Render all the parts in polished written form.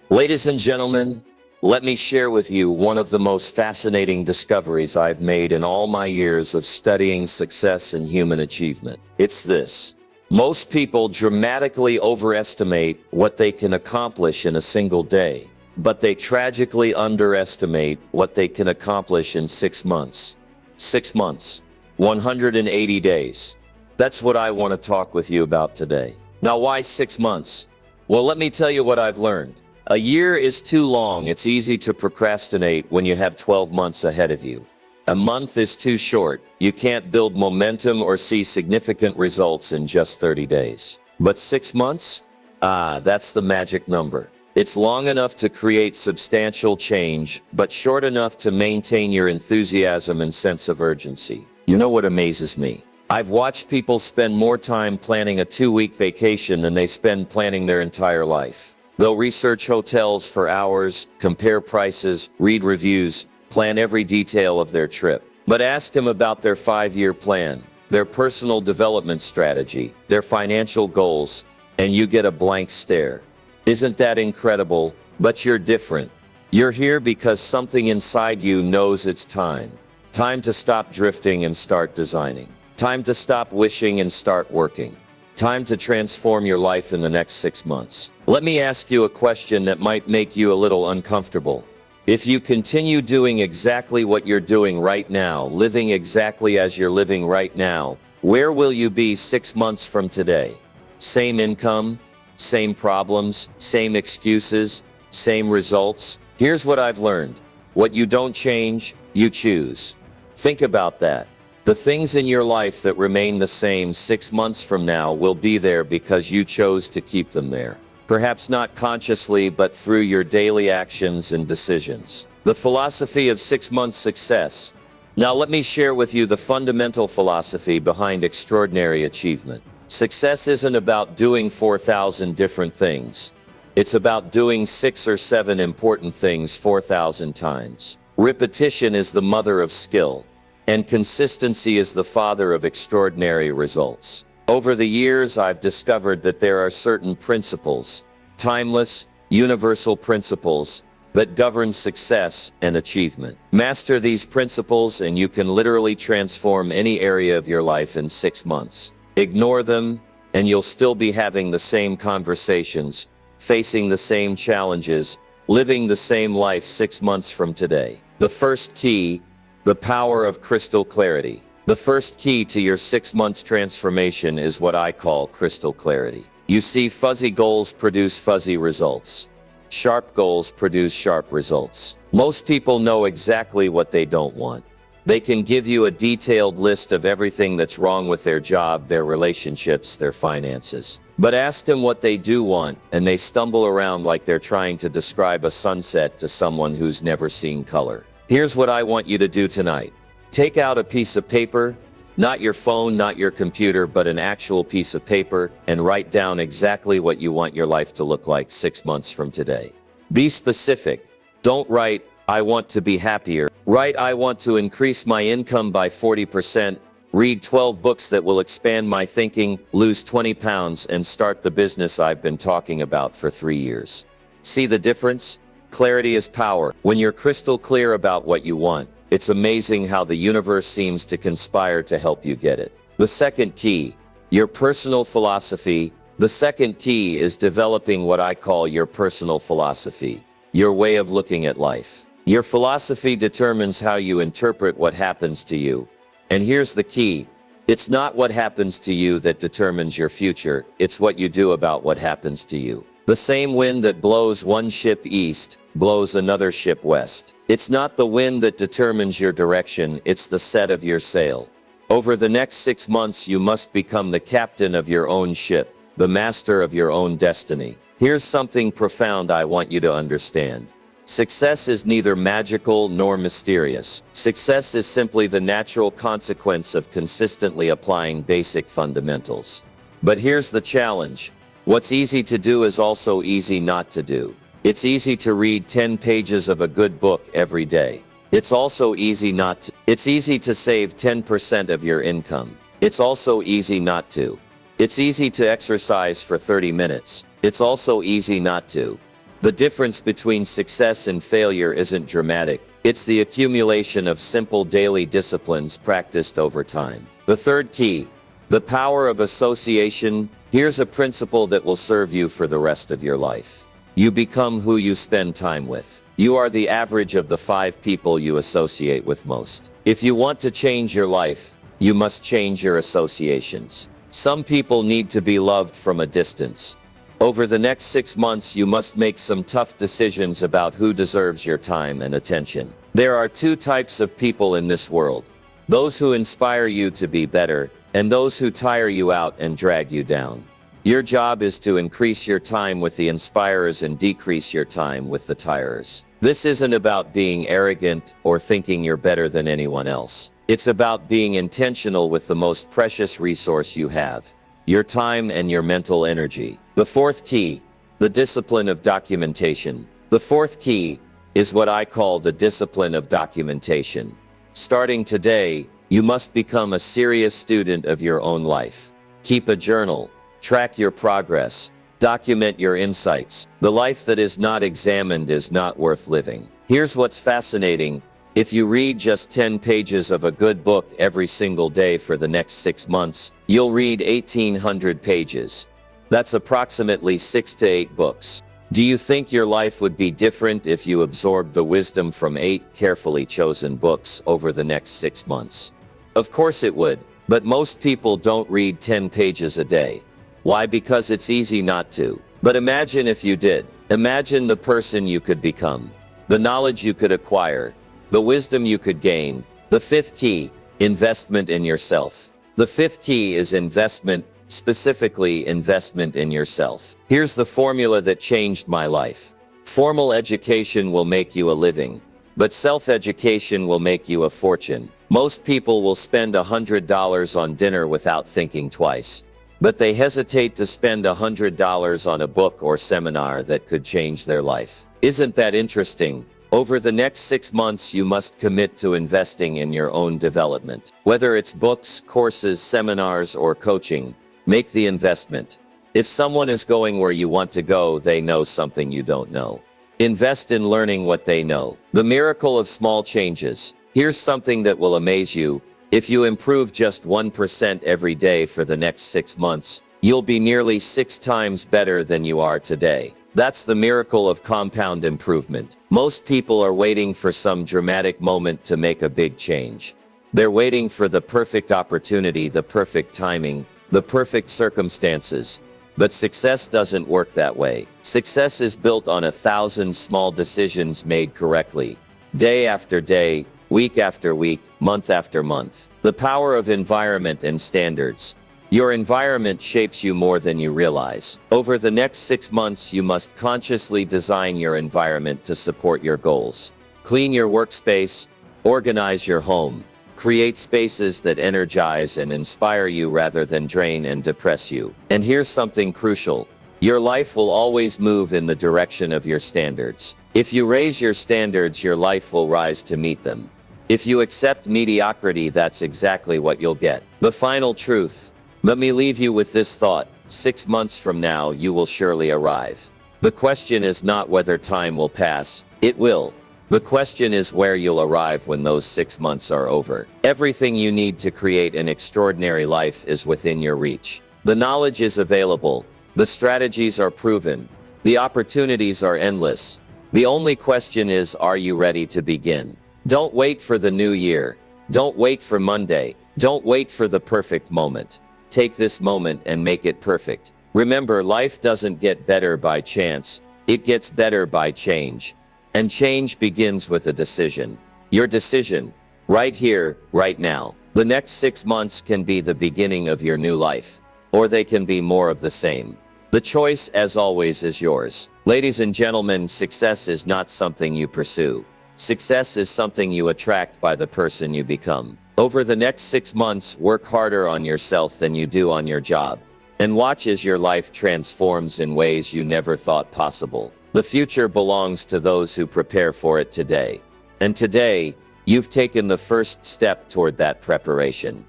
Ladies and gentlemen, let me share with you one of the most fascinating discoveries I've made in all my years of studying success and human achievement. It's this. Most people dramatically overestimate what they can accomplish in a single day, but they tragically underestimate what they can accomplish in 6 months. 6 months. 180 days. That's what I want to talk with you about today. Now, why 6 months? Well, let me tell you what I've learned. A year is too long. It's easy to procrastinate when you have 12 months ahead of you. A month is too short. You can't build momentum or see significant results in just 30 days. But 6 months? That's the magic number. It's long enough to create substantial change, but short enough to maintain your enthusiasm and sense of urgency. You know what amazes me? I've watched people spend more time planning a 2-week vacation than they spend planning their entire life. They'll research hotels for hours, compare prices, read reviews, plan every detail of their trip. But ask them about their 5-year plan, their personal development strategy, their financial goals, and you get a blank stare. Isn't that incredible? But you're different. You're here because something inside you knows it's time. Time to stop drifting and start designing. Time to stop wishing and start working. Time to transform your life in the next 6 months. Let me ask you a question that might make you a little uncomfortable. If you continue doing exactly what you're doing right now, living exactly as you're living right now, where will you be 6 months from today? Same income, same problems, same excuses, same results? Here's what I've learned. What you don't change, you choose. Think about that. The things in your life that remain the same 6 months from now will be there because you chose to keep them there. Perhaps not consciously, but through your daily actions and decisions. The philosophy of 6 months success. Now let me share with you the fundamental philosophy behind extraordinary achievement. Success isn't about doing 4,000 different things. It's about doing 6 or 7 important things 4,000 times. Repetition is the mother of skill. And consistency is the father of extraordinary results. Over the years, I've discovered that there are certain principles, timeless, universal principles, that govern success and achievement. Master these principles and you can literally transform any area of your life in 6 months. Ignore them, and you'll still be having the same conversations, facing the same challenges, living the same life 6 months from today. The first key, the power of crystal clarity. The first key to your 6 months transformation is what I call crystal clarity. You see, fuzzy goals produce fuzzy results. Sharp goals produce sharp results. Most people know exactly what they don't want. They can give you a detailed list of everything that's wrong with their job, their relationships, their finances. But ask them what they do want, and they stumble around like they're trying to describe a sunset to someone who's never seen color. Here's what I want you to do tonight. Take out a piece of paper, not your phone, not your computer, but an actual piece of paper, and write down exactly what you want your life to look like 6 months from today. Be specific. Don't write, I want to be happier. Write, I want to increase my income by 40%, read 12 books that will expand my thinking, lose 20 pounds, and start the business I've been talking about for 3 years. See the difference? Clarity is power. When you're crystal clear about what you want, it's amazing how the universe seems to conspire to help you get it. The second key, your personal philosophy. The second key is developing what I call your personal philosophy, your way of looking at life. Your philosophy determines how you interpret what happens to you. And here's the key. It's not what happens to you that determines your future, it's what you do about what happens to you. The same wind that blows one ship east, blows another ship west. It's not the wind that determines your direction, it's the set of your sail. Over the next 6 months you must become the captain of your own ship, the master of your own destiny. Here's something profound I want you to understand. Success is neither magical nor mysterious. Success is simply the natural consequence of consistently applying basic fundamentals. But here's the challenge. What's easy to do is also easy not to do. It's easy to read 10 pages of a good book every day. It's also easy not to. It's easy to save 10% of your income. It's also easy not to. It's easy to exercise for 30 minutes. It's also easy not to. The difference between success and failure isn't dramatic. It's the accumulation of simple daily disciplines practiced over time. The third key, the power of association. Here's a principle that will serve you for the rest of your life. You become who you spend time with. You are the average of the 5 people you associate with most. If you want to change your life, you must change your associations. Some people need to be loved from a distance. Over the next 6 months, you must make some tough decisions about who deserves your time and attention. There are 2 types of people in this world: those who inspire you to be better, and those who tire you out and drag you down. Your job is to increase your time with the inspirers and decrease your time with the tirers. This isn't about being arrogant or thinking you're better than anyone else. It's about being intentional with the most precious resource you have: your time and your mental energy. The fourth key, the discipline of documentation. The fourth key is what I call the discipline of documentation. Starting today, you must become a serious student of your own life. Keep a journal, track your progress, document your insights. The life that is not examined is not worth living. Here's what's fascinating. If you read just 10 pages of a good book every single day for the next 6 months, you'll read 1,800 pages. That's approximately 6 to 8 books. Do you think your life would be different if you absorbed the wisdom from 8 carefully chosen books over the next 6 months? Of course it would, but most people don't read 10 pages a day. Why? Because it's easy not to. But imagine if you did. Imagine the person you could become, the knowledge you could acquire, the wisdom you could gain. The fifth key, investment in yourself. The fifth key is investment, specifically investment in yourself. Here's the formula that changed my life. Formal education will make you a living, but self-education will make you a fortune. Most people will spend $100 on dinner without thinking twice, but they hesitate to spend $100 on a book or seminar that could change their life. Isn't that interesting? Over the next 6 months, you must commit to investing in your own development. Whether it's books, courses, seminars, or coaching, make the investment. If someone is going where you want to go, they know something you don't know. Invest in learning what they know. The miracle of small changes. Here's something that will amaze you. If you improve just 1% every day for the next 6 months, you'll be nearly 6 times better than you are today. That's the miracle of compound improvement. Most people are waiting for some dramatic moment to make a big change. They're waiting for the perfect opportunity, the perfect timing, the perfect circumstances. But success doesn't work that way. Success is built on 1,000 small decisions made correctly, day after day, week after week, month after month. The power of environment and standards. Your environment shapes you more than you realize. Over the next 6 months, you must consciously design your environment to support your goals. Clean your workspace, organize your home, create spaces that energize and inspire you rather than drain and depress you. And here's something crucial. Your life will always move in the direction of your standards. If you raise your standards, your life will rise to meet them. If you accept mediocrity, that's exactly what you'll get. The final truth. Let me leave you with this thought. 6 months from now, you will surely arrive. The question is not whether time will pass. It will. The question is where you'll arrive when those 6 months are over. Everything you need to create an extraordinary life is within your reach. The knowledge is available. The strategies are proven. The opportunities are endless. The only question is, are you ready to begin? Don't wait for the new year. Don't wait for Monday. Don't wait for the perfect moment. Take this moment and make it perfect. Remember, life doesn't get better by chance. It gets better by change. And change begins with a decision. Your decision, right here, right now. The next 6 months can be the beginning of your new life, or they can be more of the same. The choice, as always, is yours. Ladies and gentlemen, success is not something you pursue. Success is something you attract by the person you become. Over the next 6 months, work harder on yourself than you do on your job. And watch as your life transforms in ways you never thought possible. The future belongs to those who prepare for it today. And today, you've taken the first step toward that preparation.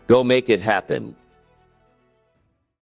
Go make it happen.